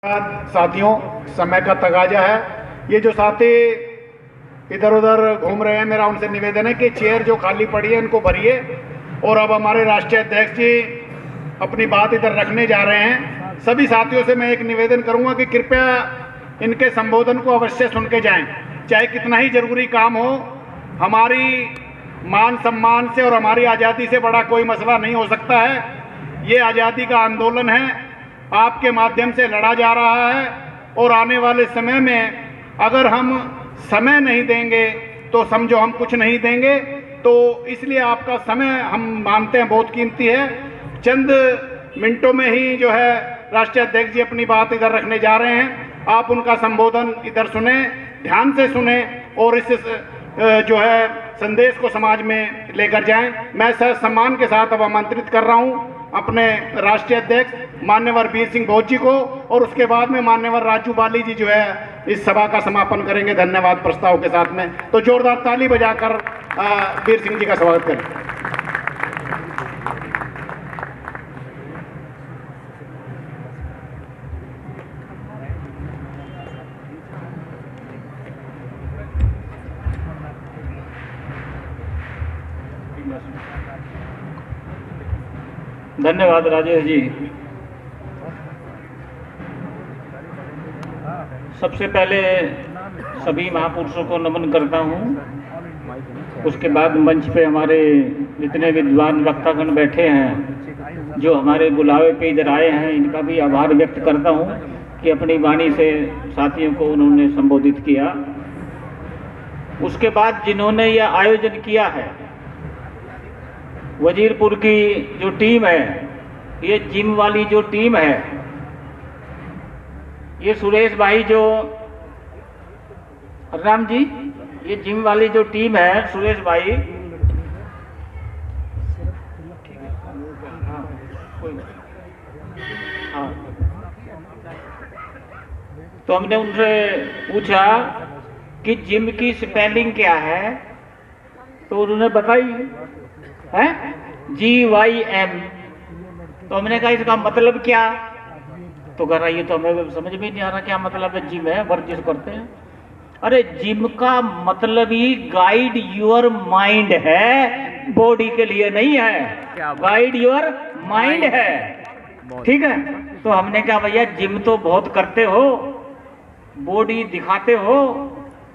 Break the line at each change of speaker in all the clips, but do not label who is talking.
साथियों, समय का तकाजा है। ये जो साथी इधर उधर घूम रहे हैं, मेरा उनसे निवेदन है कि चेयर जो खाली पड़ी है इनको भरिए। और अब हमारे राष्ट्रीय अध्यक्ष जी अपनी बात इधर रखने जा रहे हैं। सभी साथियों से मैं एक निवेदन करूंगा कि कृपया इनके संबोधन को अवश्य सुन के जाएं, चाहे कितना ही जरूरी काम हो। हमारी मान सम्मान से और हमारी आज़ादी से बड़ा कोई मसला नहीं हो सकता है। ये आज़ादी का आंदोलन है, आपके माध्यम से लड़ा जा रहा है। और आने वाले समय में अगर हम समय नहीं देंगे तो समझो हम कुछ नहीं देंगे। तो इसलिए आपका समय हम मानते हैं बहुत कीमती है। चंद मिनटों में ही जो है राष्ट्रीय अध्यक्ष जी अपनी बात इधर रखने जा रहे हैं। आप उनका संबोधन इधर सुने, ध्यान से सुने और इस जो है संदेश को समाज में लेकर जाएं। मैं सम्मान के साथ अब आमंत्रित कर रहा हूं अपने राष्ट्रीय अध्यक्ष मान्यवर वीर सिंह भोज जी को, और उसके बाद में मान्यवर राजू बाली जी जो है इस सभा का समापन करेंगे धन्यवाद प्रस्ताव के साथ में। तो जोरदार ताली बजाकर वीर सिंह जी का स्वागत करें।
धन्यवाद राजेश जी। सबसे पहले सभी महापुरुषों को नमन करता हूँ। उसके बाद मंच पे हमारे जितने विद्वान वक्तागण बैठे हैं, जो हमारे बुलावे पे इधर आए हैं, इनका भी आभार व्यक्त करता हूँ कि अपनी वाणी से साथियों को उन्होंने संबोधित किया। उसके बाद जिन्होंने यह आयोजन किया है, वजीरपुर की जो टीम है, ये जिम वाली जो टीम है, ये सुरेश भाई जो राम जी, ये जिम वाली जो टीम है सुरेश भाई, हाँ, तो हमने उनसे पूछा कि जिम की स्पेलिंग क्या है, तो उन्होंने बताई है GYM। तो हमने कहा इसका मतलब क्या? तो कह रहा ये तो हमें समझ में नहीं आ रहा क्या मतलब है। जिम है, वर्जिश करते हैं। अरे जिम का मतलब ही गाइड योर माइंड है, बॉडी के लिए नहीं है। गाइड योर माइंड है, ठीक है। तो हमने कहा भैया जिम तो बहुत करते हो, बॉडी दिखाते हो,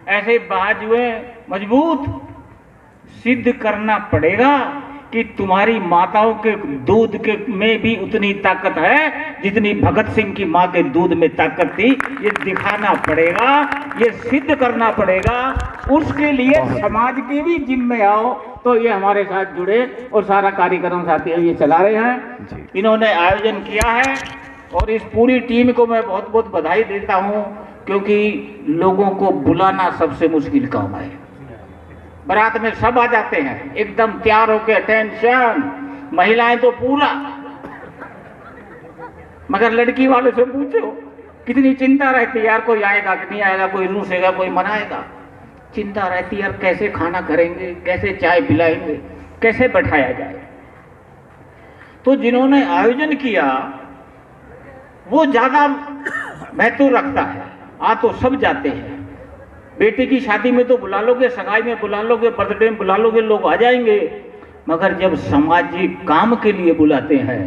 ऐसे बाजुए मजबूत, सिद्ध करना पड़ेगा कि तुम्हारी माताओं के दूध के में भी उतनी ताकत है जितनी भगत सिंह की मां के दूध में ताकत थी। ये दिखाना पड़ेगा, ये सिद्ध करना पड़ेगा। उसके लिए समाज के भी जिम में आओ। तो ये हमारे साथ जुड़े और सारा कार्यक्रम साथी ये चला रहे हैं, इन्होंने आयोजन किया है। और इस पूरी टीम को मैं बहुत बहुत बधाई देता हूँ, क्योंकि लोगों को बुलाना सबसे मुश्किल काम है। बारात में सब आ जाते हैं एकदम तैयार होके, अटेंशन, महिलाएं तो पूरा, मगर लड़की वाले से पूछो कितनी चिंता रहती है यार, कोई आएगा कि नहीं आएगा, कोई रूसेगा, कोई मनाएगा। चिंता रहती है यार, कैसे खाना करेंगे, कैसे चाय पिलाएंगे, कैसे बैठाया जाए। तो जिन्होंने आयोजन किया वो ज्यादा महत्व रखता है। आ तो सब जाते हैं, बेटी की शादी में तो बुला लोगे, सगाई में बुला लोगे, बर्थडे में बुला लोगे, लोग आ जाएंगे। मगर जब सामाजिक काम के लिए बुलाते हैं,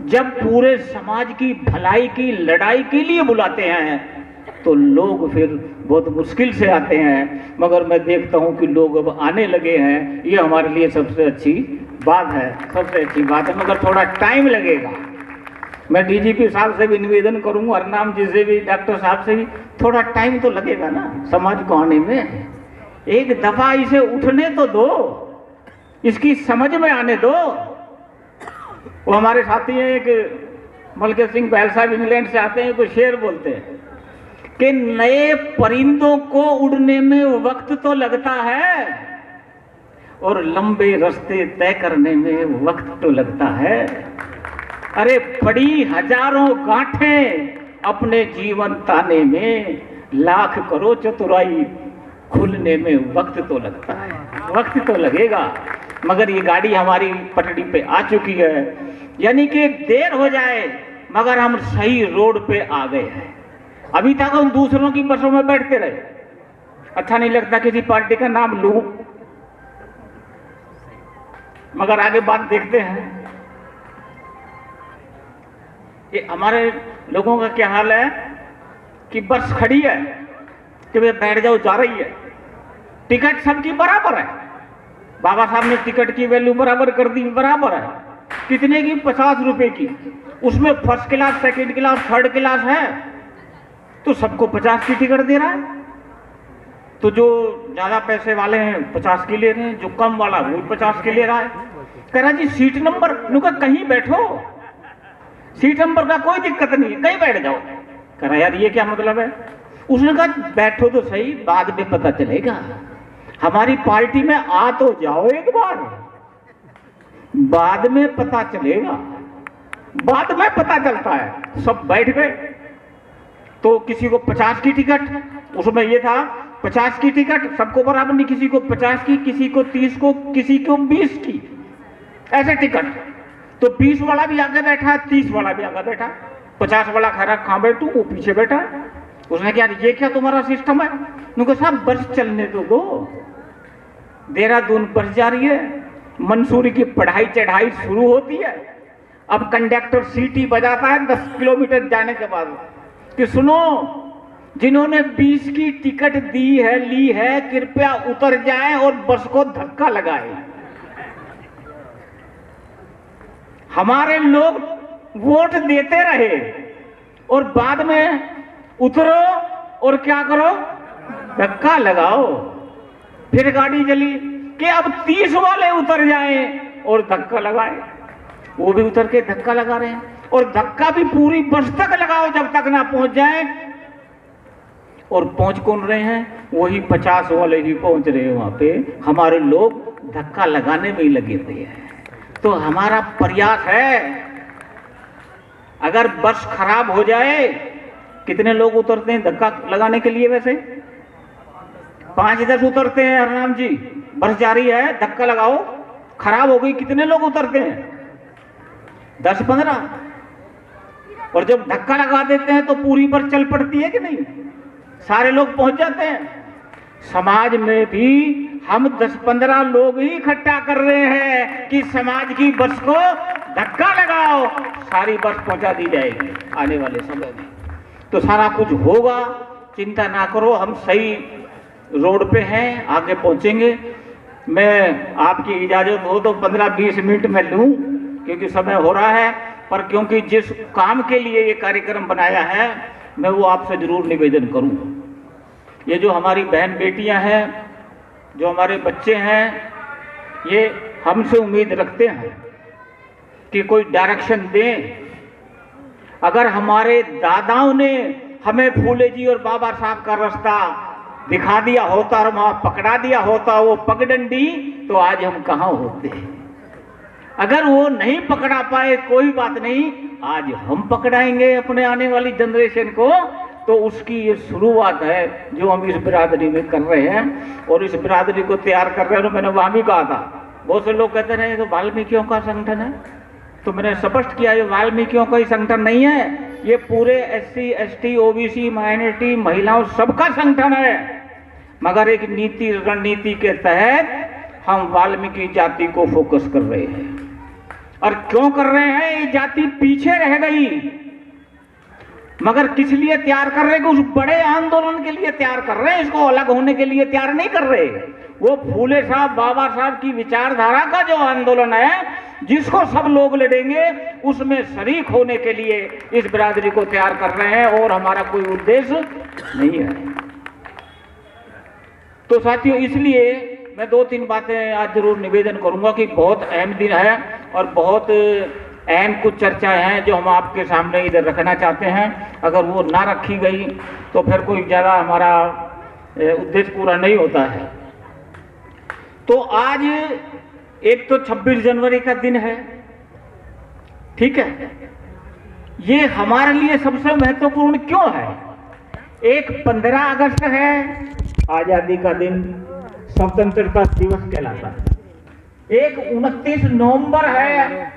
जब पूरे समाज की भलाई की लड़ाई के लिए बुलाते हैं, तो लोग फिर बहुत मुश्किल से आते हैं। मगर मैं देखता हूं कि लोग अब आने लगे हैं। ये हमारे लिए सबसे अच्छी बात है, सबसे अच्छी बात है। मगर थोड़ा टाइम लगेगा। मैं डीजीपी साहब से भी निवेदन करूंगा, हरनाम जी से भी, डॉक्टर साहब से भी, थोड़ा टाइम तो लगेगा ना समाज को आने में। एक दफा इसे उठने तो दो, इसकी समझ में आने दो। वो हमारे साथी हैं एक मलके सिंह बहल साहब, इंग्लैंड से आते हैं, कोई शेर बोलते हैं कि नए परिंदों को उड़ने में वक्त तो लगता है और लंबे रास्ते तय करने में वक्त तो लगता है। अरे बड़ी हजारों गांठें अपने जीवन ताने में, लाख करो चतुराई, खुलने में वक्त तो लगता है, वक्त तो लगेगा। मगर ये गाड़ी हमारी पटड़ी पे आ चुकी है, यानी कि देर हो जाए मगर हम सही रोड पे आ गए हैं। अभी तक हम दूसरों की बसों में बैठते रहे, अच्छा नहीं लगता किसी पार्टी का नाम लूं, मगर आगे बात देखते हैं। ये हमारे लोगों का क्या हाल है कि बस खड़ी है कि वे बैठ जाओ, जा रही है, टिकट सबकी बराबर है, बाबा साहब ने टिकट की वैल्यू बराबर कर दी, बराबर है, कितने की, 50 रुपए की, उसमें first class, second class, third class है, तो सबको 50 की टिकट दे रहा है। तो जो ज्यादा पैसे वाले हैं 50 की ले रहे हैं, जो कम वाला वो 50 की ले रहा है। कह रहा जी सीट नंबर, उनका कहीं बैठो, सीट नंबर का कोई दिक्कत नहीं है, कहीं बैठ जाओ। कह रहा यार ये क्या मतलब है? उसने कहा बैठो तो सही, बाद में पता चलेगा, हमारी पार्टी में आ तो जाओ एक बार, बाद में पता चलेगा। बाद में पता चलता है। सब बैठ गए, तो किसी को 50 की टिकट, उसमें ये था 50 की टिकट सबको बराबर नहीं, किसी को 50 की, किसी को 30 को, किसी को 20 की, ऐसे टिकट। तो 20 वाला भी आगे बैठा, 30 वाला भी आगे बैठा, 50 वाला खैर कहां बैठू, वो पीछे बैठा। उसने क्या, ये क्या तुम्हारा सिस्टम है? उनको साहब बस चलने तो दो, देहरादून बस जा रही है, मंसूरी की पढ़ाई चढ़ाई शुरू होती है। अब कंडक्टर सीटी बजाता है 10 किलोमीटर जाने के बाद कि सुनो, जिन्होंने 20 की टिकट दी है, ली है, कृपया उतर जाएं और बस को धक्का लगाएं। हमारे लोग वोट देते रहे और बाद में उतरो और क्या करो, धक्का लगाओ। फिर गाड़ी चली कि अब 30 वाले उतर जाएं और धक्का लगाएं। वो भी उतर के धक्का लगा रहे हैं, और धक्का भी पूरी बस तक लगाओ जब तक ना पहुंच जाए। और पहुंच कौन रहे हैं? वही 50 वाले ही पहुंच रहे हैं वहां पे। हमारे लोग धक्का लगाने में ही लगे हुए हैं। तो हमारा प्रयास है, अगर बस खराब हो जाए, कितने लोग उतरते हैं धक्का लगाने के लिए? वैसे 5-10 उतरते हैं। हरनाम जी, बस जा रही है, धक्का लगाओ, खराब हो गई, कितने लोग उतरते हैं? 10-15। और जब धक्का लगा देते हैं तो पूरी बस चल पड़ती है कि नहीं? सारे लोग पहुंच जाते हैं। समाज में भी हम 10-15 लोग ही इकट्ठा कर रहे हैं कि समाज की बस को धक्का लगाओ, सारी बस पहुंचा दी जाएगी आने वाले समय में। तो सारा कुछ होगा, चिंता ना करो, हम सही रोड पे हैं, आगे पहुंचेंगे। मैं आपकी इजाजत हो तो 15-20 मिनट में लूं, क्योंकि समय हो रहा है, पर क्योंकि जिस काम के लिए ये कार्यक्रम बनाया है, मैं वो आपसे जरूर निवेदन करूंगा। ये जो हमारी बहन बेटियां हैं, जो हमारे बच्चे हैं, ये हमसे उम्मीद रखते हैं कि कोई डायरेक्शन दें। अगर हमारे दादाओं ने हमें फूले जी और बाबा साहब का रास्ता दिखा दिया होता और वहां पकड़ा दिया होता वो पगडंडी, तो आज हम कहां होते। अगर वो नहीं पकड़ा पाए कोई बात नहीं, आज हम पकड़ाएंगे अपने आने वाली जनरेशन को। तो उसकी ये शुरुआत है जो हम इस बिरादरी में कर रहे हैं, और इस बिरादरी को तैयार कर रहे हैं। मैंने वहां भी कहा था, बहुत से लोग कहते रहे तो वाल्मीकियों का संगठन है, तो मैंने स्पष्ट किया ये वाल्मीकियों का ही संगठन नहीं है, ये पूरे SC ST OBC माइनॉरिटी महिलाओं सबका संगठन है। मगर एक नीति रणनीति के तहत हम वाल्मीकि जाति को फोकस कर रहे हैं। और क्यों कर रहे हैं? ये जाति पीछे रह गई, मगर किस लिए तैयार कर रहे हैं? कि उस बड़े आंदोलन के लिए तैयार कर रहे हैं, इसको अलग होने के लिए तैयार नहीं कर रहे। वो फूले साहब बाबा साहब की विचारधारा का जो आंदोलन है, जिसको सब लोग लड़ेंगे, उसमें शरीक होने के लिए इस बिरादरी को तैयार कर रहे हैं, और हमारा कोई उद्देश्य नहीं है। तो साथियों, इसलिए मैं 2-3 बातें आज जरूर निवेदन करूंगा कि बहुत अहम दिन है और बहुत अहम कुछ चर्चाएं हैं जो हम आपके सामने इधर रखना चाहते हैं। अगर वो ना रखी गई तो फिर कोई ज़्यादा हमारा उद्देश्य पूरा नहीं होता है। तो आज एक तो 26 जनवरी का दिन है, ठीक है। ये हमारे लिए सबसे महत्वपूर्ण क्यों है? एक 15 अगस्त है, आजादी का दिन, स्वतंत्रता दिवस कहलाता है। एक 29 नवंबर है,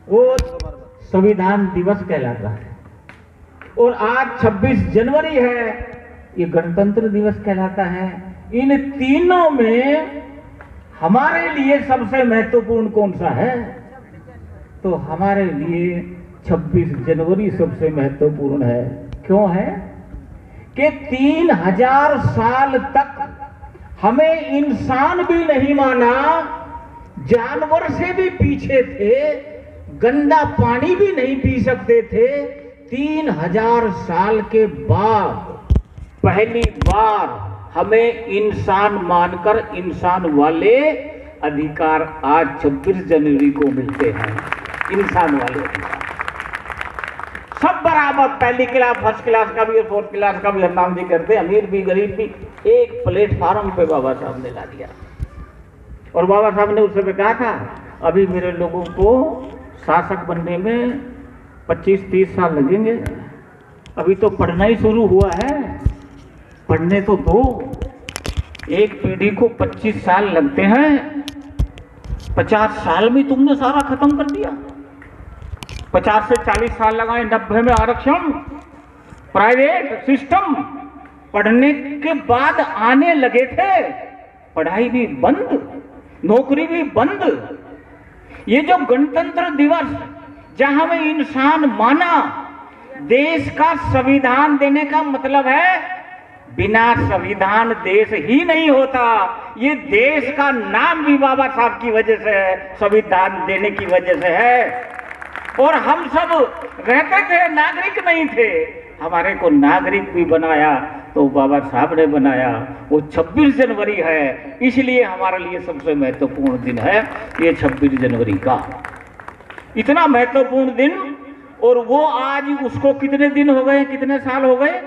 वो संविधान दिवस कहलाता है। और आज 26 जनवरी है, ये गणतंत्र दिवस कहलाता है। इन तीनों में हमारे लिए सबसे महत्वपूर्ण कौन सा है? तो हमारे लिए 26 जनवरी सबसे महत्वपूर्ण है। क्यों है? कि 3000 साल तक हमें इंसान भी नहीं माना, जानवर से भी पीछे थे, गंदा पानी भी नहीं पी सकते थे। 3000 साल के बाद पहली बार हमें इंसान मानकर इंसान वाले अधिकार आज 26 जनवरी को मिलते हैं। इंसान वाले अधिकार सब बराबर, पहली क्लास, फर्स्ट क्लास का भी और फोर्थ क्लास का भी हम नाम नहीं करते, अमीर भी गरीब भी, एक प्लेटफार्म पे बाबा साहब ने ला दिया। और बाबा साहब ने उस समय कहा था, अभी मेरे लोगों को शासक बनने में 25-30 साल लगेंगे, अभी तो पढ़ना ही शुरू हुआ है, पढ़ने तो दो। एक पीढ़ी को 25 साल लगते हैं, 50 साल में तुमने सारा खत्म कर दिया। 50 से 40 साल लगाए, 90 में आरक्षण, प्राइवेट सिस्टम, पढ़ने के बाद आने लगे थे, पढ़ाई भी बंद, नौकरी भी बंद। ये जो गणतंत्र दिवस जहां में इंसान माना, देश का संविधान देने का मतलब है बिना संविधान देश ही नहीं होता। ये देश का नाम भी बाबा साहब की वजह से है, संविधान देने की वजह से है। और हम सब रहते थे, नागरिक नहीं थे, हमारे को नागरिक भी बनाया तो बाबा साहब ने बनाया। वो 26 जनवरी है, इसलिए हमारे लिए सबसे महत्वपूर्ण दिन है ये 26 जनवरी का। इतना महत्वपूर्ण दिन, और वो आज उसको कितने दिन हो गए, कितने साल हो गए?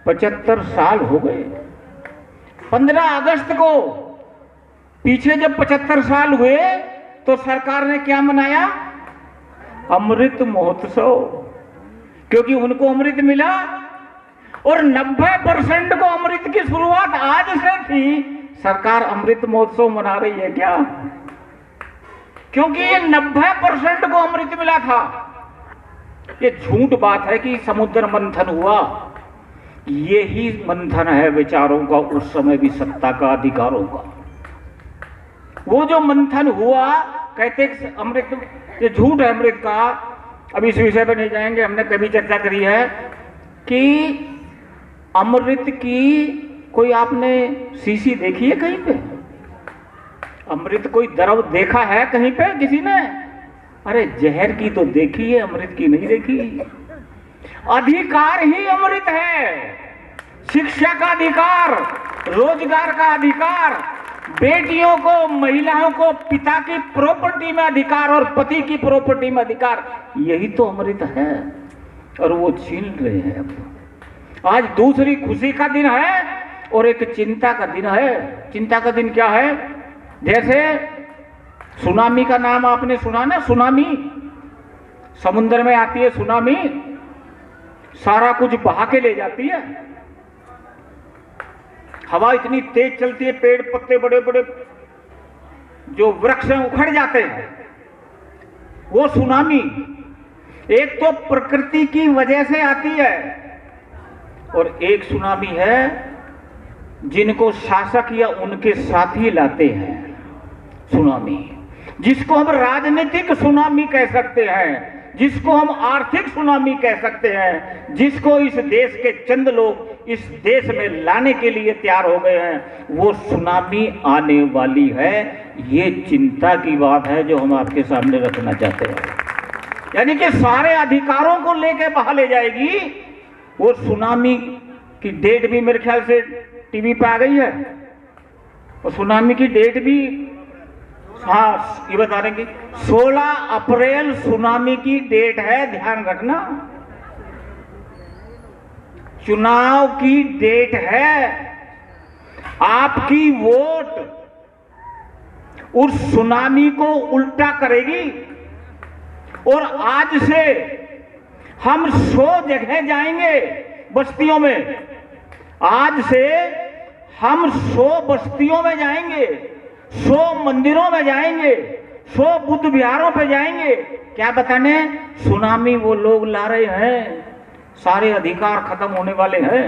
75 साल हो गए। 15 अगस्त को पीछे जब 75 साल हुए तो सरकार ने क्या मनाया? अमृत महोत्सव, क्योंकि उनको अमृत मिला। और 90% को अमृत की शुरुआत आज से थी। सरकार अमृत महोत्सव मना रही है क्या? क्योंकि ये 90% को अमृत मिला था। ये झूठ बात है कि समुद्र मंथन हुआ, यही मंथन है विचारों का, उस समय भी सत्ता का, अधिकारों का। वो जो मंथन हुआ, कहते अमृत, ये झूठ है अमृत का। अब इस विषय पर नहीं जाएंगे, हमने कभी चर्चा करी है कि अमृत की कोई आपने शीशी देखी है कहीं पे? अमृत कोई द्रव देखा है कहीं पे किसी ने? अरे जहर की तो देखी है, अमृत की नहीं देखी। अधिकार ही अमृत है। शिक्षा का अधिकार, रोजगार का अधिकार, बेटियों को, महिलाओं को पिता की प्रॉपर्टी में अधिकार और पति की प्रॉपर्टी में अधिकार, यही तो अमृत है। और वो छीन रहे हैं अब। आज दूसरी खुशी का दिन है और एक चिंता का दिन है। चिंता का दिन क्या है? जैसे सुनामी का नाम आपने सुना ना? सुनामी समुद्र में आती है, सुनामी सारा कुछ बहा के ले जाती है। हवा इतनी तेज चलती है, पेड़ पत्ते बड़े बड़े जो वृक्ष हैं उखड़ जाते हैं। वो सुनामी एक तो प्रकृति की वजह से आती है, और एक सुनामी है जिनको शासक या उनके साथी लाते हैं। सुनामी जिसको हम राजनीतिक सुनामी कह सकते हैं, जिसको हम आर्थिक सुनामी कह सकते हैं, जिसको इस देश के चंद लोग इस देश में लाने के लिए तैयार हो गए हैं, वो सुनामी आने वाली है। ये चिंता की बात है जो हम आपके सामने रखना चाहते हैं। यानी कि सारे अधिकारों को लेके बहा ले जाएगी। वो सुनामी की डेट भी मेरे ख्याल से टीवी पे आ गई है, और सुनामी की डेट भी, हाँ ये बता रहे कि 16 अप्रैल सुनामी की डेट है, ध्यान रखना। चुनाव की डेट है। आपकी वोट उस सुनामी को उल्टा करेगी। और आज से हम 100 जगह जाएंगे बस्तियों में। आज से हम 100 बस्तियों में जाएंगे, 100 मंदिरों में जाएंगे, 100 बुद्ध विहारों पे जाएंगे। क्या बताने? सुनामी वो लोग ला रहे हैं सारे अधिकार खत्म होने वाले हैं,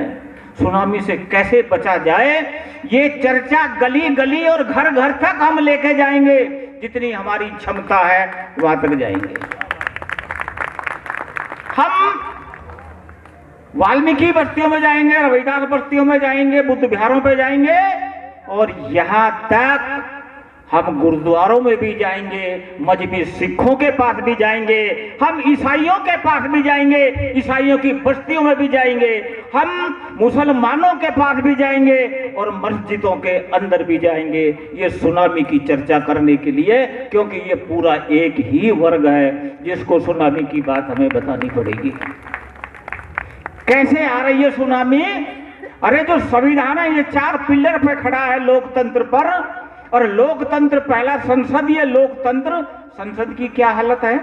सुनामी से कैसे बचा जाए ये चर्चा गली गली और घर घर तक हम लेके जाएंगे, जितनी हमारी क्षमता है वहां तक जाएंगे। हम वाल्मीकि बस्तियों में जाएंगे, रविदास बस्तियों में जाएंगे, बुद्ध विहारों पे जाएंगे, और यहां तक हम गुरुद्वारों में भी जाएंगे, मजहबी सिखों के पास भी जाएंगे, हम ईसाइयों के पास भी जाएंगे, ईसाइयों की बस्तियों में भी जाएंगे, हम मुसलमानों के पास भी जाएंगे और मस्जिदों के अंदर भी जाएंगे, ये सुनामी की चर्चा करने के लिए, क्योंकि ये पूरा एक ही वर्ग है जिसको सुनामी की बात हमें बतानी पड़ेगी। कैसे आ रही है सुनामी? अरे जो संविधान है ये 4 पिलर पे खड़ा है लोकतंत्र पर, और लोकतंत्र पहला संसदीय लोकतंत्र। संसद की क्या हालत है?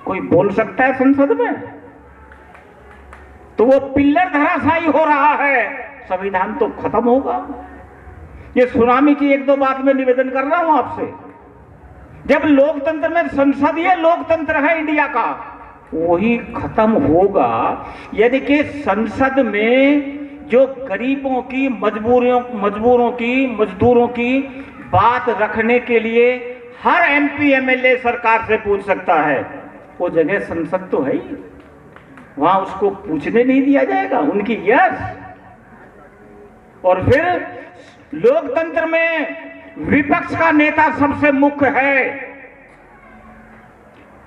कोई बोल सकता है संसद में? तो वो पिलर धराशायी हो रहा है, संविधान तो खत्म होगा। ये सुनामी की 1-2 बात में निवेदन कर रहा हूं आपसे। जब लोकतंत्र में संसदीय लोकतंत्र है इंडिया का, वही खत्म होगा यदि कि संसद में जो गरीबों की, मजबूरों की, मजदूरों की बात रखने के लिए हर एमपी एमएलए सरकार से पूछ सकता है, वो जगह संसद तो है ही, वहां उसको पूछने नहीं दिया जाएगा, उनकी यस। और फिर लोकतंत्र में विपक्ष का नेता सबसे मुख्य है,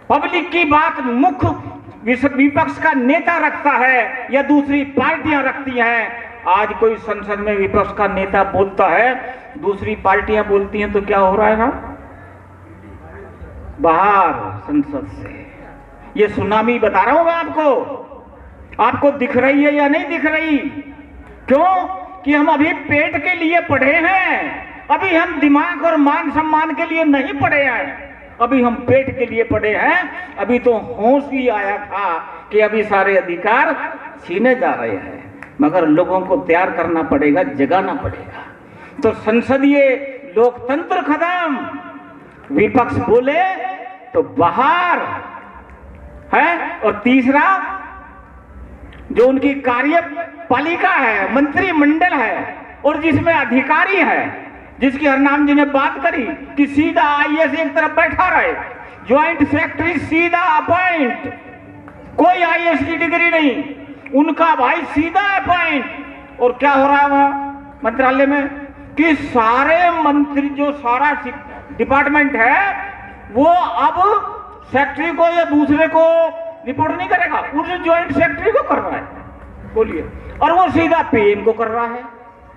पब्लिक की बात मुख्य विपक्ष का नेता रखता है या दूसरी पार्टियां रखती हैं। आज कोई संसद में विपक्ष का नेता बोलता है, दूसरी पार्टियां बोलती हैं, तो क्या हो रहा है ना, बाहर संसद से। ये सुनामी बता रहा हूं मैं आपको दिख रही है या नहीं दिख रही? क्यों कि हम अभी पेट के लिए पढ़े हैं, अभी हम दिमाग और मान सम्मान के लिए नहीं पढ़े हैं, अभी हम पेट के लिए पढ़े हैं। अभी तो होश ही आया था कि अभी सारे अधिकार छीने जा रहे हैं, मगर लोगों को तैयार करना पड़ेगा, जगाना पड़ेगा। तो संसदीय लोकतंत्र खत्म, विपक्ष बोले तो बाहर है। और तीसरा, जो उनकी कार्यपालिका है, मंत्रिमंडल है, और जिसमें अधिकारी है, जिसकी हरनाम जी ने बात करी कि सीधा आईएएस एक तरफ बैठा रहे, ज्वाइंट सेक्रेटरी सीधा अपॉइंट, कोई आईएएस की डिग्री नहीं, उनका भाई सीधा अपॉइंट। और क्या हो रहा है वहां मंत्रालय में कि सारे मंत्री, जो सारा डिपार्टमेंट है, वो अब सेक्रेटरी को या दूसरे को रिपोर्ट नहीं करेगा, उस ज्वाइंट सेक्रेटरी को कर रहा है, बोलिए, और वो सीधा पीएम को कर रहा है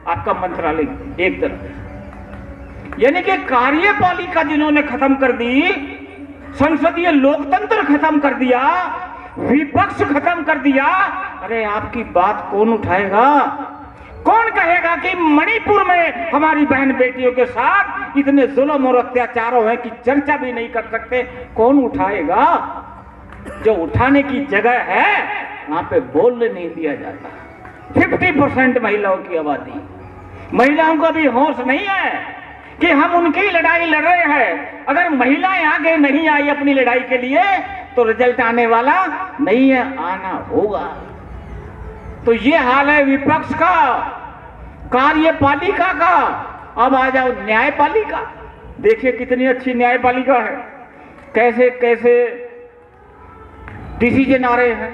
आपका मंत्रालय एक तरफ। यानी कि कार्यपालिका जिन्होंने खत्म कर दी, संसदीय लोकतंत्र खत्म कर दिया, विपक्ष खत्म कर दिया, अरे आपकी बात कौन उठाएगा? कौन कहेगा कि मणिपुर में हमारी बहन बेटियों के साथ इतने जुल्म और अत्याचारों हैं कि चर्चा भी नहीं कर सकते? कौन उठाएगा? जो उठाने की जगह है वहां पे बोलने नहीं दिया जाता। 50% महिलाओं की आबादी, महिलाओं को भी होश नहीं है कि हम उनकी लड़ाई लड़ रहे हैं। अगर महिलाएं आगे नहीं आई अपनी लड़ाई के लिए तो रिजल्ट आने वाला नहीं है, आना होगा। तो ये हाल है विपक्ष का, कार्यपालिका का। अब आ जाओ न्यायपालिका, देखिए कितनी अच्छी न्यायपालिका है, कैसे कैसे डिसीजन आ रहे हैं?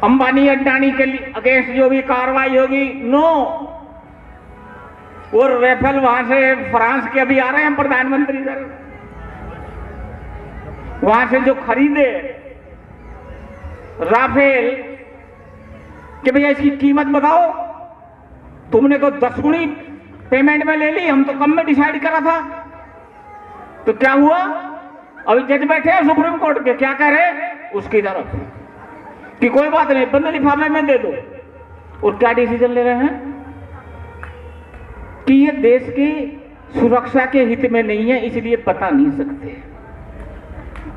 अंबानी अडानी के अगेंस्ट जो भी कार्रवाई होगी, नो। और राफेल वहां से फ्रांस के अभी आ रहे हैं प्रधानमंत्री सर, वहां से जो खरीदे राफेल कि भैया इसकी कीमत बताओ, तुमने तो 10 गुनी पेमेंट में ले ली, हम तो कम में डिसाइड करा था। तो क्या हुआ? अभी जज बैठे हैं सुप्रीम कोर्ट के, क्या कह रहे उसकी तरफ कि कोई बात नहीं, बंद लिफाफे में दे दो। और क्या डिसीजन ले रहे हैं कि ये देश की सुरक्षा के हित में नहीं है, इसलिए बता नहीं सकते।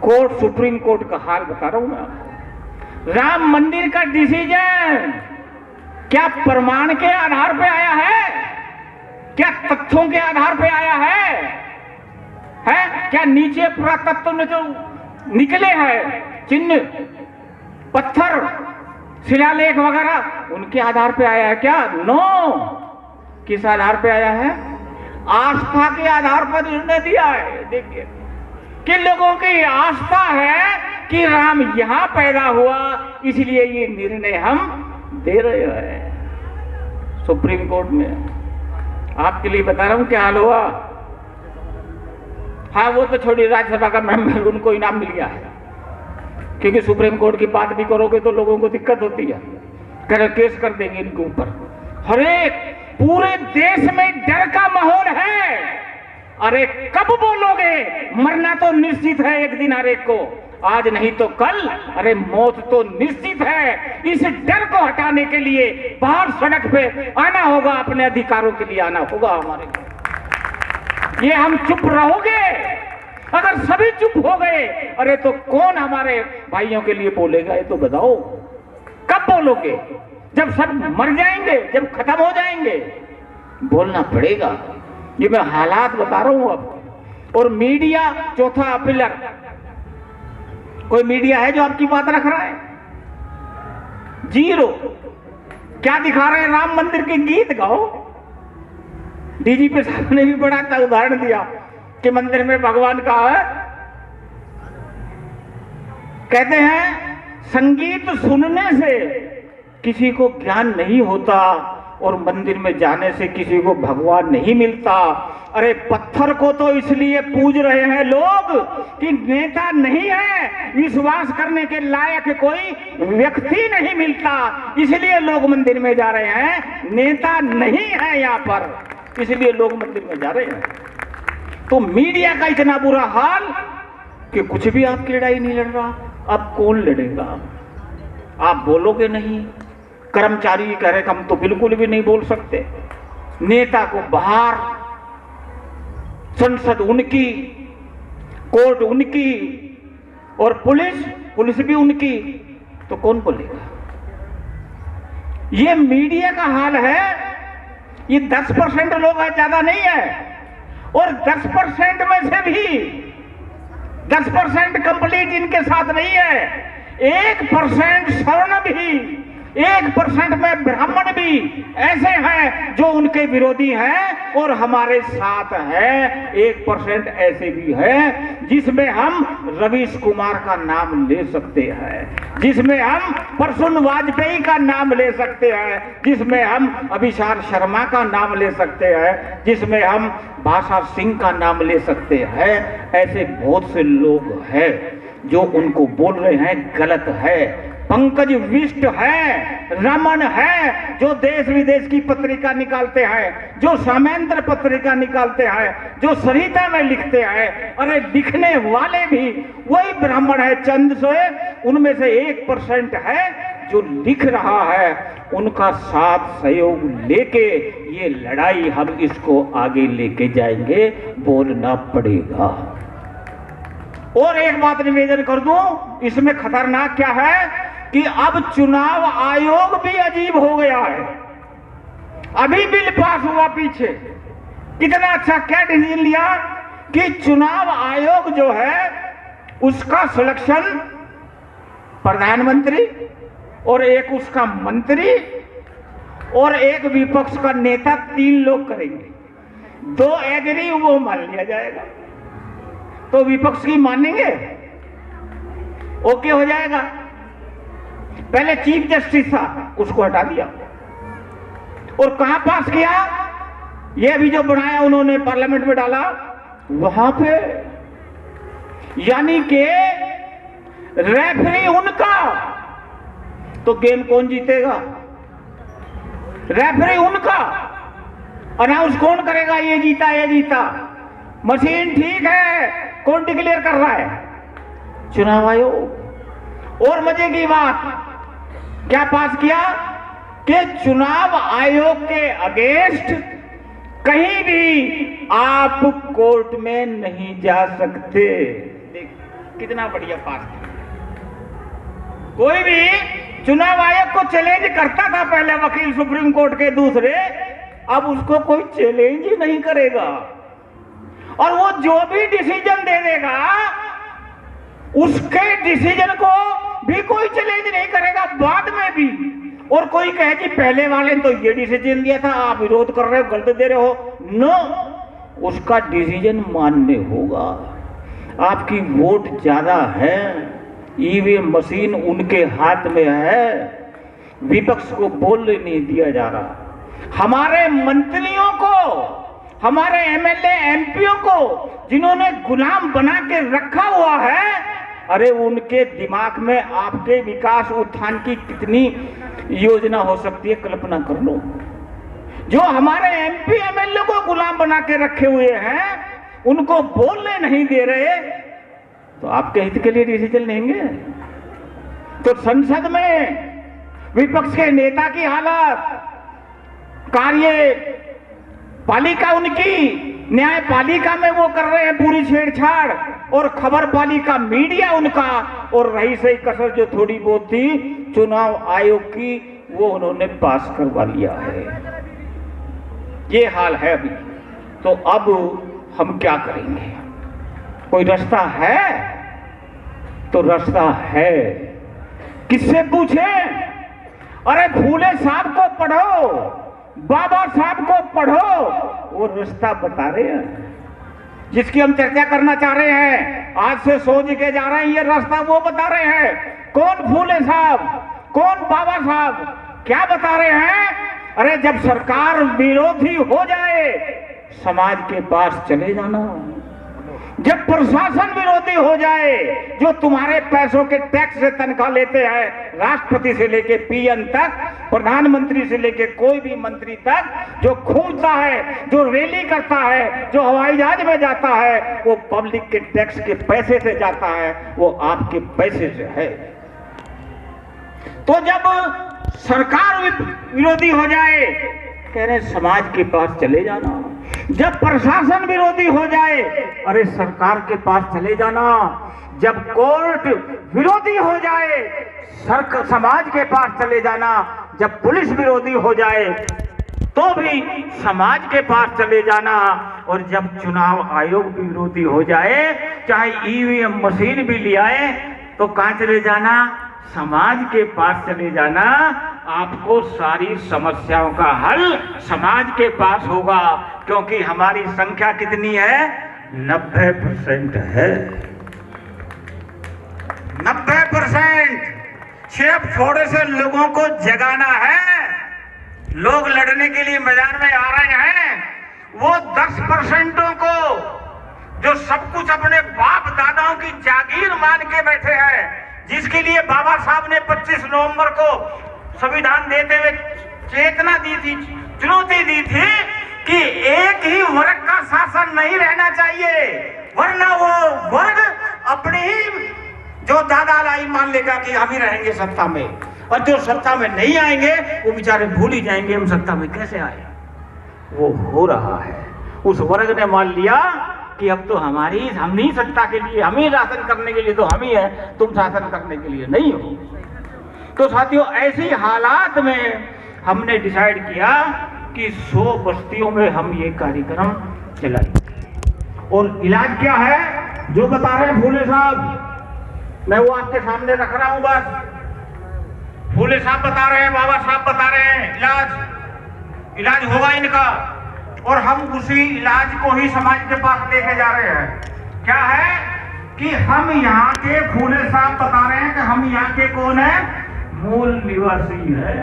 कोर्ट, सुप्रीम कोर्ट का हाल बता रहा हूं मैं आपको। राम मंदिर का डिसीजन क्या प्रमाण के आधार पे आया है? क्या तथ्यों के आधार पे आया है? क्या नीचे पुरातत्व में जो निकले हैं चिन्ह, पत्थर, शिलालेख वगैरह उनके आधार पे आया है क्या? नो। किस आधार पे आया है? आस्था के आधार पर निर्णय दिया है। देखिए कि लोगों की आस्था है कि राम यहां पैदा हुआ, इसलिए ये निर्णय हम दे रहे हैं। सुप्रीम कोर्ट में आपके लिए बता रहा हूं क्या हाल हुआ। हाँ वो तो छोड़ी, राज्यसभा का मेंबर उनको इनाम मिल गया है, क्योंकि सुप्रीम कोर्ट की बात भी करोगे तो लोगों को दिक्कत होती है, केस कर देंगे इनके ऊपर। हर एक पूरे देश में डर का माहौल है। अरे कब बोलोगे? मरना तो निश्चित है एक दिन हर एक को, आज नहीं तो कल। अरे मौत तो निश्चित है। इस डर को हटाने के लिए बाहर सड़क पे आना होगा, अपने अधिकारों के लिए आना होगा हमारे को। ये हम चुप रहोगे? अगर सभी चुप हो गए, अरे तो कौन हमारे भाइयों के लिए बोलेगा? ये तो बताओ, कब बोलोगे? जब सब मर जाएंगे, जब खत्म हो जाएंगे, बोलना पड़ेगा। ये मैं हालात बता रहा हूं अब। और मीडिया चौथा पिलर, कोई मीडिया है जो आपकी बात रख रहा है? जीरो। क्या दिखा रहे हैं? राम मंदिर के गीत गाओ। डीजीपी साहब ने भी बड़ा अच्छा उदाहरण दिया कि मंदिर में भगवान का है, कहते हैं संगीत सुनने से किसी को ज्ञान नहीं होता और मंदिर में जाने से किसी को भगवान नहीं मिलता। अरे पत्थर को तो इसलिए पूज रहे हैं लोग कि नेता नहीं है, विश्वास करने के लायक कोई व्यक्ति नहीं मिलता, इसलिए लोग मंदिर में जा रहे हैं। नेता नहीं है यहाँ पर, इसलिए लोग मंदिर में जा रहे हैं। तो मीडिया का इतना बुरा हाल कि कुछ भी आपकी लड़ाई नहीं लड़ रहा। अब कौन लड़ेगा? आप बोलोगे नहीं। कर्मचारी कह रहे हम तो बिल्कुल भी नहीं बोल सकते। नेता को बाहर, संसद उनकी, कोर्ट उनकी और पुलिस भी उनकी, तो कौन बोलेगा? ये मीडिया का हाल है। ये 10% लोग हैं, ज्यादा नहीं है। और 10% में से भी 10% कंप्लीट इनके साथ नहीं है। 1% सवर्ण भी, 1% में ब्राह्मण भी ऐसे हैं जो उनके विरोधी हैं और हमारे साथ हैं। 1% ऐसे भी हैं जिसमें हम रवीश कुमार का नाम ले सकते हैं, जिसमें हम प्रसून वाजपेयी का नाम ले सकते हैं, जिसमें हम अभिसार शर्मा का नाम ले सकते हैं, जिसमें हम भाषा सिंह का नाम ले सकते हैं। ऐसे बहुत से लोग हैं जो उनको बोल रहे हैं गलत है। पंकज विष्ट है, रमन है, जो देश विदेश की पत्रिका निकालते हैं, जो सामेंद्र पत्रिका निकालते हैं, जो सरिता में लिखते हैं। अरे लिखने वाले भी वही ब्राह्मण है, चंद से उनमें से 1% है जो लिख रहा है। उनका साथ सहयोग लेके ये लड़ाई हम इसको आगे लेके जाएंगे, बोलना पड़ेगा। और एक बात निवेदन कर दूं, इसमें खतरनाक क्या है कि अब चुनाव आयोग भी अजीब हो गया है। अभी बिल पास हुआ पीछे, कितना अच्छा क्या डिसीजन लिया कि चुनाव आयोग जो है उसका सिलेक्शन प्रधानमंत्री और एक उसका मंत्री और एक विपक्ष का नेता, 3 लोग करेंगे। 2 एग्री वो मान लिया जाएगा, तो विपक्ष की मानेंगे, ओके हो जाएगा। पहले चीफ जस्टिस था, उसको हटा दिया। और कहां पास किया? ये अभी जो बनाया उन्होंने पार्लियामेंट में डाला, वहां पे। यानी कि रेफरी उनका, तो गेम कौन जीतेगा? रेफरी उनका, अनाउंस कौन करेगा ये जीता ये जीता? मशीन ठीक है, कौन डिक्लेयर कर रहा है? चुनाव आयोग। और मजे की बात क्या पास किया कि चुनाव आयोग के अगेंस्ट कहीं भी आप कोर्ट में नहीं जा सकते। कितना बढ़िया पास किया। कोई भी चुनाव आयोग को चैलेंज करता था पहले वकील सुप्रीम कोर्ट के दूसरे, अब उसको कोई चैलेंज ही नहीं करेगा। और वो जो भी डिसीजन दे देगा उसके डिसीजन को भी कोई चैलेंज नहीं करेगा बाद में भी। और कोई कहे कि पहले वाले ने तो ये डिसीजन दिया था, आप विरोध कर रहे हो, गलत दे रहे हो। नो, उसका डिसीजन मानने होगा। आपकी वोट ज्यादा है, ईवीएम मशीन उनके हाथ में है, विपक्ष को बोलने नहीं दिया जा रहा। हमारे मंत्रियों को, हमारे एमएलए एमपीओ को जिन्होंने गुलाम बना के रखा हुआ है, अरे उनके दिमाग में आपके विकास उत्थान की कितनी योजना हो सकती है, कल्पना कर लो। जो हमारे एमपी एमएलए को गुलाम बना के रखे हुए हैं, उनको बोलने नहीं दे रहे, तो आपके हित के लिए डिसीजन लेंगे? तो संसद में विपक्ष के नेता की हालत, कार्यपालिका उनकी, न्यायपालिका में वो कर रहे हैं पूरी छेड़छाड़, और खबर पालिका मीडिया उनका, और रही सही कसर जो थोड़ी बहुत थी चुनाव आयोग की, वो उन्होंने पास करवा लिया है। ये हाल है अभी। तो अब हम क्या करेंगे? कोई रास्ता है? तो रास्ता है, किससे पूछें? अरे फूले साहब को पढ़ो, बाबा साहब को पढ़ो, वो रास्ता बता रहे हैं जिसकी हम चर्चा करना चाह रहे हैं। आज से सोच के जा रहे हैं, ये रास्ता वो बता रहे हैं। कौन फूले साहब, कौन बाबा साहब, क्या बता रहे हैं? अरे जब सरकार विरोधी हो जाए, समाज के पास चले जाना। जब प्रशासन विरोधी हो जाए, जो तुम्हारे पैसों के टैक्स से तनख्वाह लेते हैं, राष्ट्रपति से लेके पीएम तक, प्रधानमंत्री से लेके कोई भी मंत्री तक, जो घूमता है, जो रैली करता है, जो हवाई जहाज में जाता है, वो पब्लिक के टैक्स के पैसे से जाता है, वो आपके पैसे से है। तो जब सरकार विरोधी हो जाए, कह रहे समाज के पास चले जाना। जब प्रशासन विरोधी हो जाए, अरे सरकार के पास चले जाना। जब कोर्ट विरोधी हो जाए, समाज के पास चले जाना। जब पुलिस विरोधी हो जाए, तो भी समाज के पास चले जाना। और जब चुनाव आयोग भी विरोधी हो जाए, चाहे ईवीएम मशीन भी ले आए, तो कहां चले जाना? समाज के पास चले जाना। आपको सारी समस्याओं का हल समाज के पास होगा, क्योंकि हमारी संख्या कितनी है? 90% है। 90%। सिर्फ थोड़े से लोगों को जगाना है। लोग लड़ने के लिए मैदान में आ रहे हैं। वो 10% को, जो सब कुछ अपने बाप दादाओं की जागीर मान के बैठे हैं, जिसके लिए बाबा साहब ने 25 नवंबर को संविधान देते हुए चेतना दी थी, चुनौती दी थी कि एक ही वर्ग का शासन नहीं रहना चाहिए, वरना वो वर्ग अपनी ही जो दादा लाई मान लेगा कि हम ही रहेंगे सत्ता में, और जो सत्ता में नहीं आएंगे वो बेचारे भूल ही जाएंगे हम सत्ता में कैसे आए। वो हो रहा है। उस वर्ग ने मान लिया कि अब तो हम ही सत्ता के लिए, हम ही शासन करने के लिए तो हम ही है, तुम शासन करने के लिए नहीं हो। तो साथियों, ऐसी हालात में हमने डिसाइड किया कि 100 बस्तियों में हम ये कार्यक्रम चलाएंगे। और इलाज क्या है, जो बता रहे हैं फूले साहब, मैं वो आपके सामने रख रहा हूं। बस फूले साहब बता रहे हैं, बाबा साहब बता रहे हैं, इलाज होगा इनका, और हम उसी इलाज को ही समाज के पास लेके जा रहे हैं। क्या है कि हम यहाँ के, फूले साहब बता रहे हैं कि हम यहाँ के कौन है? मूल निवासी है।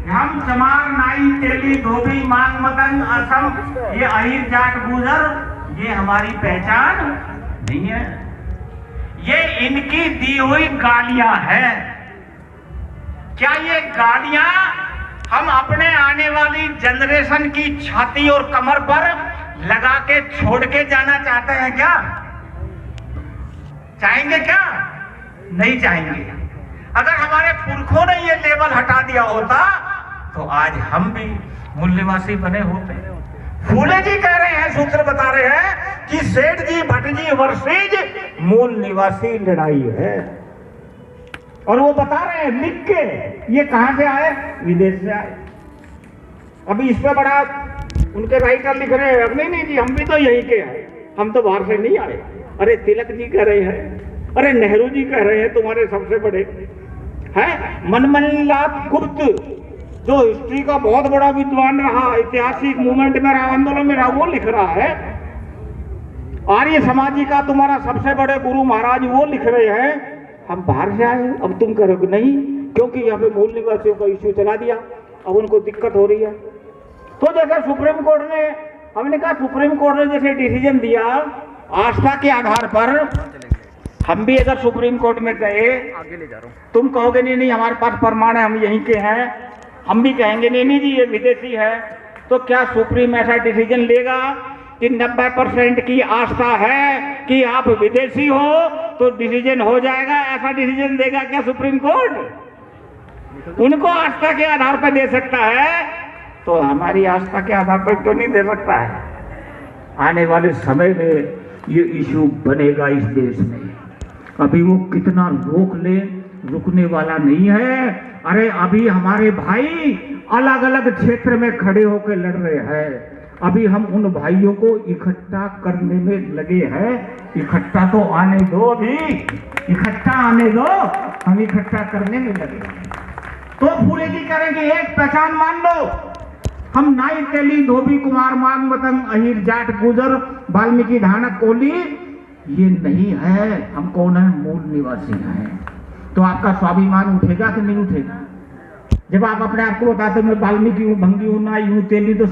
हम चमार, नाई, तेली, धोबी, मांग, मदन, असम, ये अहिर, जाट, गुजर, ये हमारी पहचान नहीं है। ये इनकी दी हुई गालियां हैं। क्या ये गालियां हम अपने आने वाली जनरेशन की छाती और कमर पर लगा के छोड़ के जाना चाहते हैं क्या? चाहेंगे क्या? नहीं चाहेंगे। अगर हमारे पुरखों ने ये लेवल हटा दिया होता तो आज हम भी मूल निवासी बने होते। फूले जी कह रहे हैं, सूत्र बता रहे हैं कि सेठ जी, भट्ट जी, वर्षीज मूल निवासी लड़ाई है। और वो बता रहे हैं लिख के, ये कहां से आए? विदेश से आए। अभी इस पे बड़ा उनके राइटर लिख रहे हैं, नहीं जी हम भी तो यहीं के हैं, हम तो बाहर से नहीं आए। अरे तिलक जी कह रहे हैं, अरे नेहरू जी कह रहे हैं तुम्हारे सबसे बड़े हैं। मनमोहन गुप्त जो हिस्ट्री का बहुत बड़ा विद्वान रहा, ऐतिहासिक मूवमेंट में रहा, आंदोलन में रहा, वो लिख रहा है। आर्य समाजी का तुम्हारा सबसे बड़े गुरु महाराज वो लिख रहे हैं। हम बाहर से आए, अब तुम करोगे नहीं, क्योंकि यहाँ पे मूल निवासियों का इश्यू चला दिया, अब उनको दिक्कत हो रही है। तो जैसे सुप्रीम कोर्ट ने, हमने कहा सुप्रीम कोर्ट ने जैसे डिसीजन दिया आस्था के आधार पर, हम भी अगर सुप्रीम कोर्ट में गए, आगे ले जा रहा हूं, तुम कहोगे नहीं नहीं हमारे पास प्रमाण है, हम यहीं के हैं, हम भी कहेंगे नहीं नहीं जी ये विदेशी है, तो क्या सुप्रीम ऐसा डिसीजन लेगा कि 90% की आस्था है कि आप विदेशी हो तो डिसीजन हो जाएगा? ऐसा डिसीजन देगा क्या सुप्रीम कोर्ट? उनको आस्था के आधार पर दे सकता है, तो हमारी आस्था के आधार पर क्यों नहीं दे सकता है? आने वाले समय में ये इशू बनेगा इस देश में। अभी वो कितना रोक ले, रुकने वाला नहीं है। अरे अभी हमारे भाई अलग अलग क्षेत्र में खड़े होकर लड़ रहे हैं। अभी हम उन भाइयों को इकट्ठा करने में लगे हैं। इकट्ठा तो आने दो, अभी इकट्ठा आने दो, हम इकट्ठा करने में लगे हैं। तो पूरे की करेंगे, एक पहचान मान लो, हम नाई तेली धोबी कुमार मांग मतंग अहिर जाट गुजर वाल्मीकि धानक कोली ये नहीं है। हम कौन है? मूल निवासी हैं। तो आपका स्वाभिमान उठेगा कि नहीं उठेगा? जब आप अपने आप को बताते हो मैं वाल्मीकि हूँ, भंगी हूँ, नाई हूँ, तेली, तो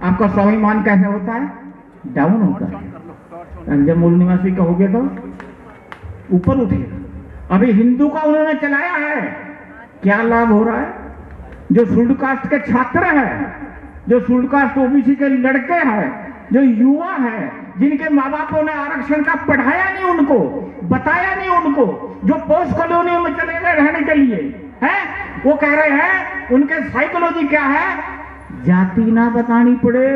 आपका स्वाभिमान कैसे होता है? डाउन होता है। जब मूल निवासी कहोगे तो ऊपर उठेगा। अभी हिंदू का उन्होंने चलाया है, क्या लाभ हो रहा है? जो शेड्यूल कास्ट के छात्र हैं, जो शेड्यूल कास्ट ओबीसी के लड़के हैं, जो युवा हैं, जिनके माँ बापों ने आरक्षण का पढ़ाया नहीं, उनको बताया नहीं, उनको जो पोस्ट कॉलोनियों में चले गए रहने के लिए हैं, वो कह रहे हैं उनके साइकोलॉजी क्या है? जाति ना बतानी पड़े,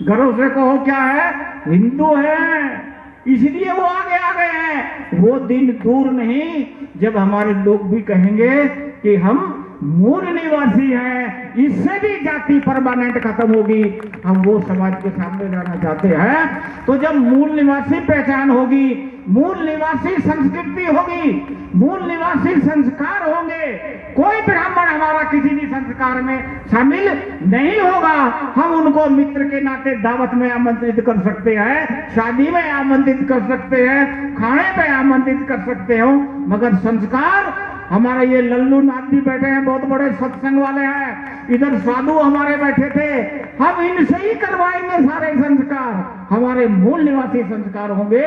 गर्व से कहो क्या है? हिंदू है, इसलिए वो आगे आ गए हैं। वो दिन दूर नहीं जब हमारे लोग भी कहेंगे कि हम मूल निवासी हैं, इससे भी जाति परमानेंट खत्म होगी। हम वो समाज के सामने लाना चाहते हैं। तो जब मूल निवासी पहचान होगी, मूल निवासी संस्कृति होगी, मूल निवासी संस्कार होंगे, कोई ब्राह्मण हमारा किसी भी संस्कार में शामिल नहीं होगा। हम उनको मित्र के नाते दावत में आमंत्रित कर सकते हैं, शादी में आमंत्रित कर सकते हैं, खाने पे आमंत्रित कर सकते हो, मगर संस्कार हमारे ये लल्लू नाथ भी बैठे हैं, बहुत बड़े सत्संग वाले हैं, इधर साधु हमारे बैठे थे, हम इनसे ही करवाएंगे सारे संस्कार। हमारे मूल निवासी संस्कार होंगे,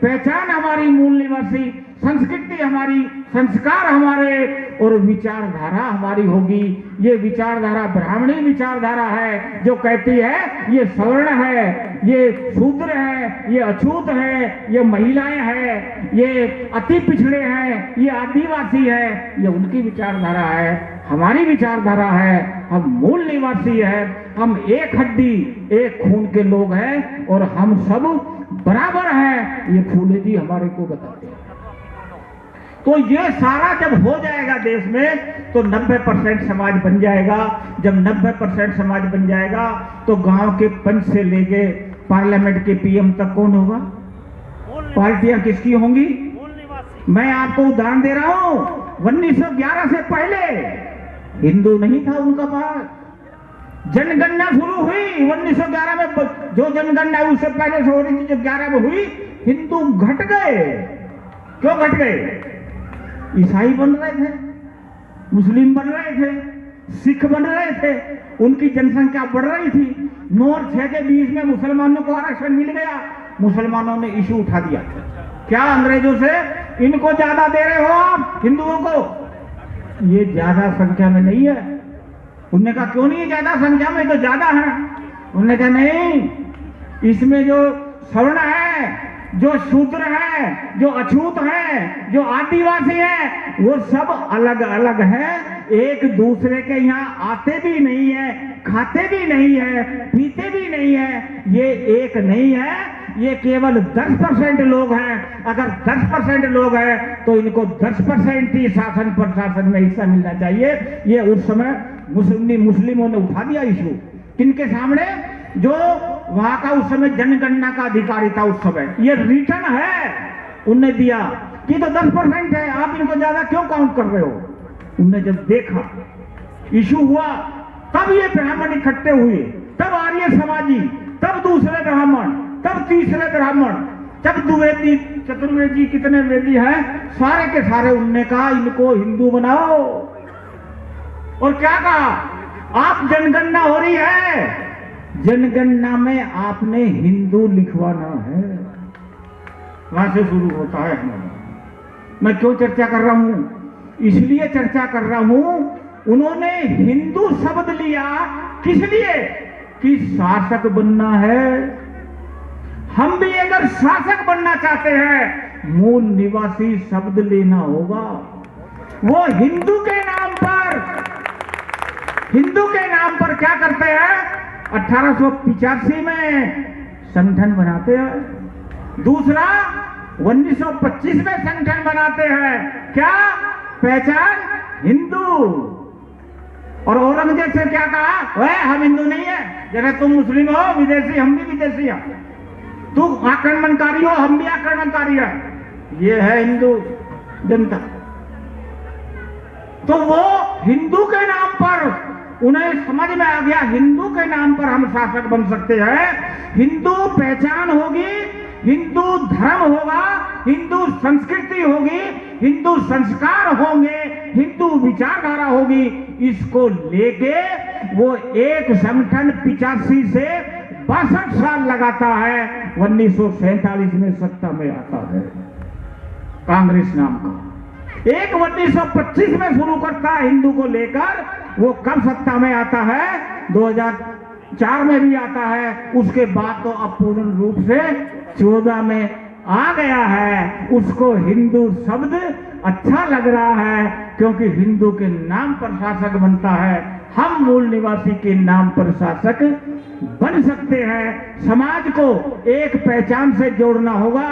पहचान हमारी मूल निवासी, संस्कृति हमारी, संस्कार हमारे, और विचारधारा हमारी होगी। ये विचारधारा ब्राह्मणी विचारधारा है, जो कहती है ये सवर्ण है, ये शूद्र है, ये अछूत है, ये महिलाएं हैं, ये अति पिछड़े हैं, ये आदिवासी है। ये उनकी विचारधारा है, हमारी विचारधारा है। हम मूल निवासी है, हम एक हड्डी एक खून के लोग हैं और हम सब बराबर हैं। ये फूले जी हमारे को बताते हैं। तो ये सारा जब हो जाएगा देश में तो 90% समाज बन जाएगा। जब 90% समाज बन जाएगा तो गांव के पंच से लेके पार्लियामेंट के पीएम तक कौन होगा? पार्टियां किसकी होंगी? मैं आपको उदाहरण दे रहा हूं, 1911 से पहले हिंदू नहीं था उनका पास। जनगणना शुरू हुई 1911 में, जो जनगणना उससे पहले से हो रही थी, जो 11 में हुई, हिंदू घट गए। क्यों घट गए? ईसाई बन रहे थे, मुस्लिम बन रहे थे, सिख बन रहे थे, उनकी जनसंख्या बढ़ रही थी। 9 और 6 के बीच में मुसलमानों को आरक्षण मिल गया, मुसलमानों ने इशू उठा दिया। क्या अंग्रेजों से इनको ज्यादा दे रहे हो आप हिंदुओं को? ये ज्यादा संख्या में नहीं है। उन्होंने कहा क्यों नहीं है ज्यादा संख्या में? तो ज्यादा है। उन्होंने कहा नहीं, इसमें जो सवर्ण है, जो शूद्र है, जो अछूत है, जो आदिवासी है, वो सब अलग अलग है, एक दूसरे के यहाँ आते भी नहीं है, खाते भी नहीं है, पीते भी नहीं है, ये एक नहीं है। ये केवल 10% लोग हैं। अगर 10% लोग हैं तो इनको 10% ही शासन प्रशासन में हिस्सा मिलना चाहिए। ये उस समय मुस्लिमों ने उठा दिया इशू। किनके सामने? जो वहां का उस समय जनगणना का अधिकारी था उस समय, ये रिटर्न है उनने दिया कि तो 10% है, आप इनको ज्यादा क्यों काउंट कर रहे हो। उनने जब देखा इशू हुआ, तब ये ब्राह्मण इकट्ठे हुए, तब आर्य समाजी, तब दूसरे ब्राह्मण, तब तीसरे ब्राह्मण, जब द्विवेदी चतुर्वेदी कितने वेदी हैं सारे के सारे, उनने कहा इनको हिंदू बनाओ। और क्या कहा, आप जनगणना हो रही है, जनगणना में आपने हिंदू लिखवाना है। वहां से शुरू होता है हमारा। मैं क्यों चर्चा कर रहा हूं, इसलिए चर्चा कर रहा हूं, उन्होंने हिंदू शब्द लिया किस लिए कि शासक बनना है। हम भी अगर शासक बनना चाहते हैं, मूल निवासी शब्द लेना होगा। वो हिंदू के नाम पर क्या करते हैं, 1885 में संगठन बनाते हैं। दूसरा 1925 में संगठन बनाते हैं, क्या पहचान हिंदू। और औरंगजेब से क्या कहा, वह हम हिंदू नहीं है, जैसे तुम मुस्लिम हो विदेशी, हम भी विदेशी हैं, तू आक्रमणकारी हो हम भी आक्रमणकारी है, ये है हिंदू जनता। तो वो हिंदू के नाम पर उन्हें समझ में आ गया, हिंदू के नाम पर हम शासक बन सकते हैं। हिंदू पहचान होगी, हिंदू धर्म होगा, हिंदू संस्कृति होगी, हिंदू संस्कार होंगे, हिंदू विचारधारा होगी। इसको लेके वो एक संगठन 85 से 62 साल लगाता है, 1947 में सत्ता में आता है कांग्रेस नाम का। एक 1925 में शुरू करता है हिंदू को लेकर, वो कब सत्ता में आता है, 2004 में भी आता है, उसके बाद तो अपूर्ण रूप से 14 में आ गया है। उसको हिंदू शब्द अच्छा लग रहा है क्योंकि हिंदू के नाम पर शासक बनता है। हम मूल निवासी के नाम पर शासक बन सकते हैं। समाज को एक पहचान से जोड़ना होगा,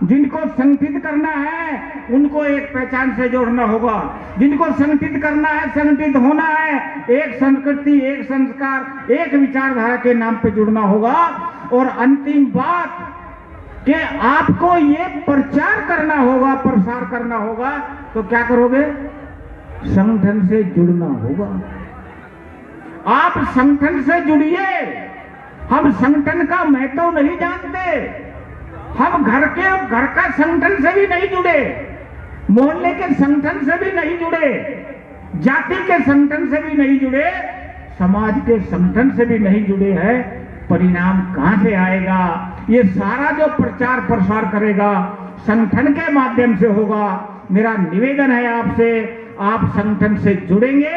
जिनको संगठित करना है उनको एक पहचान से जोड़ना होगा, जिनको संगठित करना है, संगठित होना है, एक संस्कृति, एक संस्कार, एक विचारधारा के नाम पे जुड़ना होगा। और अंतिम बात कि आपको ये प्रचार करना होगा, प्रसार करना होगा, तो क्या करोगे, संगठन से जुड़ना होगा। आप संगठन से जुड़िए। हम संगठन का महत्व नहीं जानते, हम घर का संगठन से भी नहीं जुड़े, मोहल्ले के संगठन से भी नहीं जुड़े, जाति के संगठन से भी नहीं जुड़े, समाज के संगठन से भी नहीं जुड़े हैं। परिणाम कहां से आएगा? ये सारा जो प्रचार प्रसार करेगा संगठन के माध्यम से होगा। मेरा निवेदन है आपसे, आप संगठन से जुड़ेंगे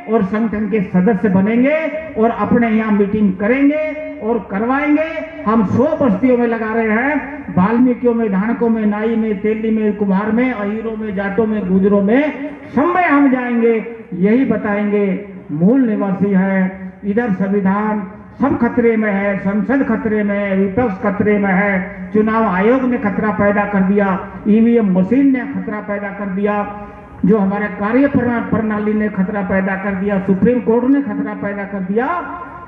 और संगठन के सदस्य बनेंगे और अपने यहाँ मीटिंग करेंगे और करवाएंगे। हम 100 बस्तियों में लगा रहे हैं, वाल्मीकियों में, धानकों में, नाई में, तेली में, कुम्हार में, अहीरों में, जाटों में, गुजरों में, सब में हम जाएंगे, यही बताएंगे मूल निवासी है। इधर संविधान सब खतरे में है, संसद खतरे में है, विपक्ष खतरे में है, चुनाव आयोग ने खतरा पैदा कर दिया, ईवीएम मशीन ने खतरा पैदा कर दिया, जो हमारे कार्य प्रणाली ने खतरा पैदा कर दिया, सुप्रीम कोर्ट ने खतरा पैदा कर दिया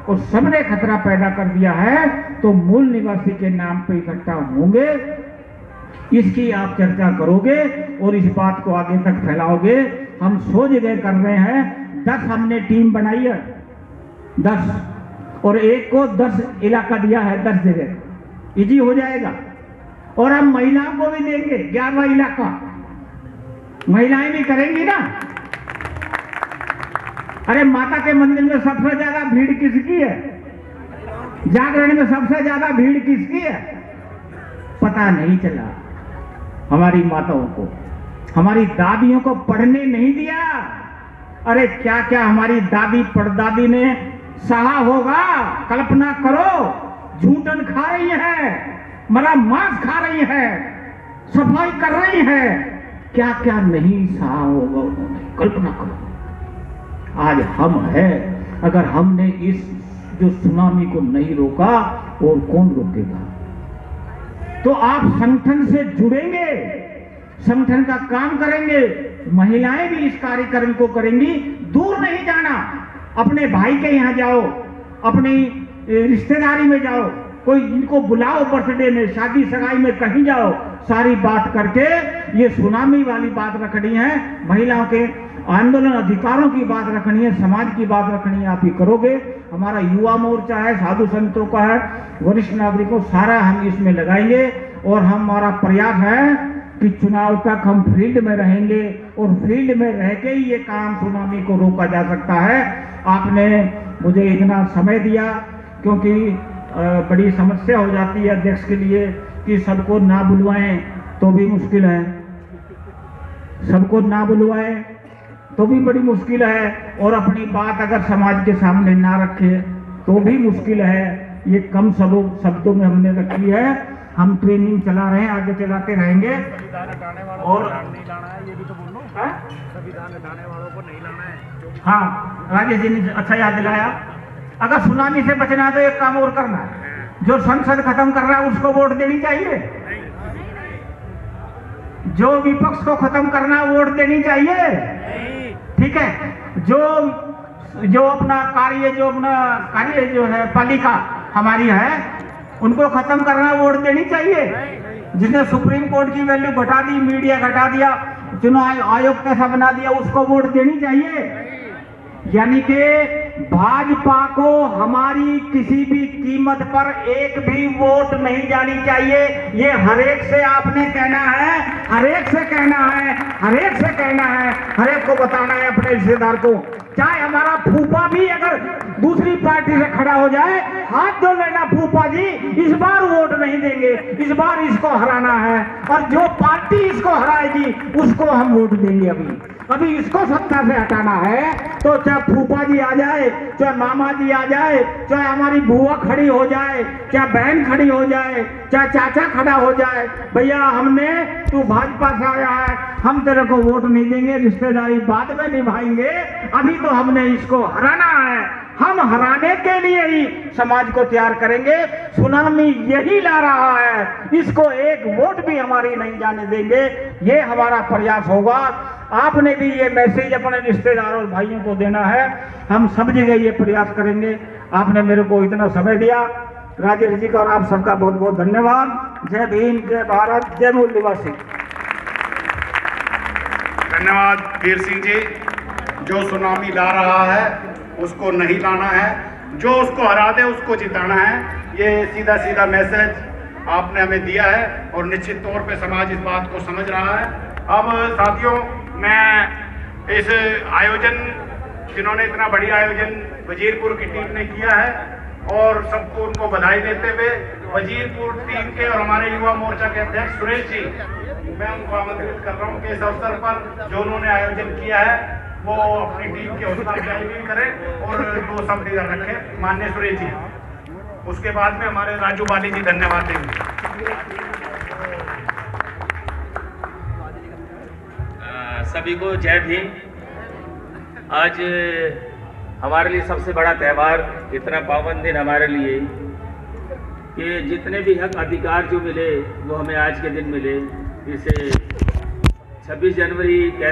और सबने खतरा पैदा कर दिया है। तो मूल निवासी के नाम पे इकट्ठा होंगे, इसकी आप चर्चा करोगे और इस बात को आगे तक फैलाओगे। हम 100 जगह कर रहे हैं, 10 हमने टीम बनाई है, 10 और एक को 10 इलाका दिया है, 10 जगह इजी हो जाएगा। और हम महिलाओं को भी देंगे 11 इलाका, महिलाएं भी करेंगी ना। अरे माता के मंदिर में सबसे ज्यादा भीड़ किसकी है? जागरण में सबसे ज्यादा भीड़ किसकी है? पता नहीं चला। हमारी माताओं को, हमारी दादियों को पढ़ने नहीं दिया। अरे क्या क्या हमारी दादी परदादी ने सहा होगा, कल्पना करो। झूठन खा रही है, मरा मांस खा रही है, सफाई कर रही है, क्या क्या नहीं सहा होगा उन्होंने, कल्पना करो। आज हम हैं, अगर हमने इस जो सुनामी को नहीं रोका और कौन रोकेगा? तो आप संगठन से जुड़ेंगे, संगठन का काम करेंगे, महिलाएं भी इस कार्यक्रम को करेंगी। दूर नहीं जाना, अपने भाई के यहाँ जाओ, अपनी रिश्तेदारी में जाओ, कोई इनको बुलाओ, बर्थडे में, शादी सगाई में, कहीं जाओ, सारी बात करके ये सुनामी वाली बात रखनी है, महिलाओं के आंदोलन अधिकारों की बात रखनी है, समाज की बात रखनी है, आप ही करोगे। हमारा युवा मोर्चा है, साधु संतों का है, वरिष्ठ नागरिकों, सारा हम इसमें लगाएंगे और हमारा प्रयास है कि चुनाव तक हम फील्ड में रहेंगे और फील्ड में रह के ही ये काम सुनामी को रोका जा सकता है। आपने मुझे इतना समय दिया, क्योंकि बड़ी समस्या हो जाती है अध्यक्ष के लिए कि सबको ना बुलवाएं तो भी मुश्किल है, सबको ना बुलवाएं तो भी बड़ी मुश्किल है, और अपनी बात अगर समाज के सामने ना रखे तो भी मुश्किल है। ये कम शब्दों में हमने रखी है, हम ट्रेनिंग चला रहे हैं, आगे चलाते रहेंगे। और
ये भी तो बोलो, संविधान हटाने वालों को नहीं लाना है।
हाँ, राजेश जी ने अच्छा याद दिलाया। अगर सुनामी से बचना है तो एक काम और करना है, जो संसद खत्म कर रहा है उसको वोट देनी चाहिए, जो विपक्ष को खत्म करना है वोट देनी चाहिए, ठीक है। जो अपना कार्य जो है पालिका हमारी है, उनको खत्म करना वोट देनी चाहिए। जिसने सुप्रीम कोर्ट की वैल्यू घटा दी, मीडिया घटा दिया, चुनाव आयोग कैसा बना दिया, उसको वोट देनी चाहिए। यानी कि भाजपा को हमारी किसी भी कीमत पर एक भी वोट नहीं जानी चाहिए। ये हरेक से आपने कहना है, हरेक से कहना है, हरेक से कहना है, हरेक को बताना है अपने रिश्तेदार को। चाहे हमारा फूफा भी अगर दूसरी पार्टी से खड़ा हो जाए, हाथ धो लेना, फूफा जी इस बार वोट नहीं देंगे, इस बार इसको हराना है, और जो पार्टी इसको हराएगी उसको हम वोट देंगे। अभी इसको सत्ता से हटाना है तो चाहे फूफा जी आ जाए, चाहे मामा जी आ जाए, चाहे हमारी बुआ खड़ी हो जाए, चाहे बहन खड़ी हो जाए, चाहे चाचा खड़ा हो जाए, भैया हमने, तू भाजपा से आया है, हम तेरे को वोट नहीं देंगे, रिश्तेदारी बाद में निभाएंगे, अभी तो हमने इसको हराना है। हम हराने के लिए ही समाज को तैयार करेंगे। सुनामी यही ला रहा है, इसको एक वोट भी हमारी नहीं जाने देंगे, ये हमारा प्रयास होगा। आपने भी ये मैसेज अपने रिश्तेदारों और भाइयों को देना है, हम सब जगह ये प्रयास करेंगे। आपने मेरे को इतना समय दिया, राजेश जी का और आप सबका बहुत बहुत धन्यवाद। जय भीम, जय भारत, जय मूल निवासी।
धन्यवाद वीर सिंह जी। जो सुनामी ला रहा है उसको नहीं लाना है, जो उसको हरा दे उसको जिताना है, ये सीधा सीधा मैसेज आपने हमें दिया है और निश्चित तौर पे समाज इस बात को समझ रहा है। अब साथियों, मैं इस आयोजन, जिन्होंने इतना बढ़िया आयोजन वजीरपुर की टीम ने किया है, और सबको उनको बधाई देते हुए वजीरपुर टीम के और हमारे युवा मोर्चा के अध्यक्ष सुरेश जी, मैं उनको आमंत्रित कर रहा हूँ कि इस अवसर पर जो उन्होंने आयोजन किया है वो अपनी टीम की हौसला अफजाई भी करें और 2 शब्द इधर रखें। माननीय सुरेश जी, उसके बाद में हमारे राजू बाली जी धन्यवाद देंगे।
सभी को जय भीम। आज हमारे लिए सबसे बड़ा त्यौहार, इतना पावन दिन हमारे लिए कि जितने भी हक अधिकार जो मिले वो हमें आज के दिन मिले। इसे 26 जनवरी कहते